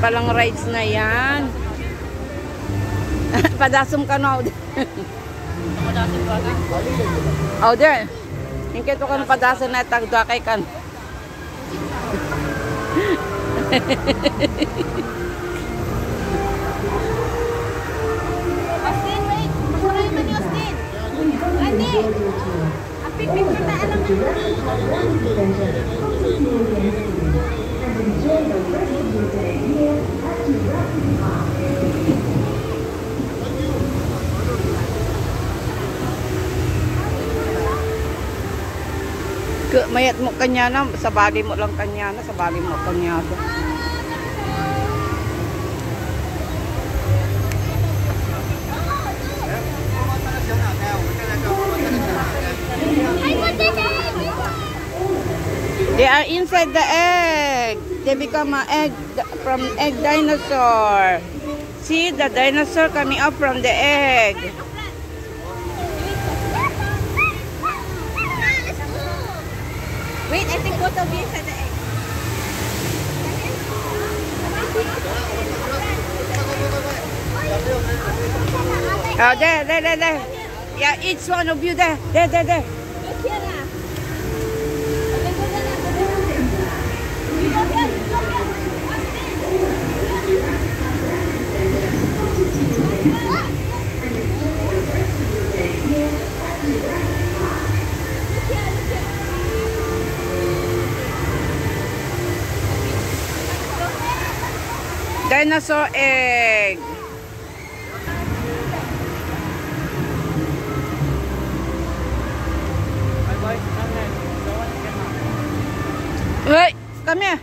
palang rides na yan. Padasum ka na. Padasum ka na? Oh, there. Hingkit ko ka na padasum na tagdwa kay kan. Austin, wait. Magsuray man ni Austin. Randy. Apik, picture na alam mo. Mayat mo kanya na, sabali mo lang kanya na, sabali mo kanya na. They are inside the egg. They become an egg from egg dinosaur. See the dinosaur coming up from the egg. Wait, I think both of you inside the egg. Oh, there. Yeah, each one of you there. There. Dinosaur egg. Wait, come here.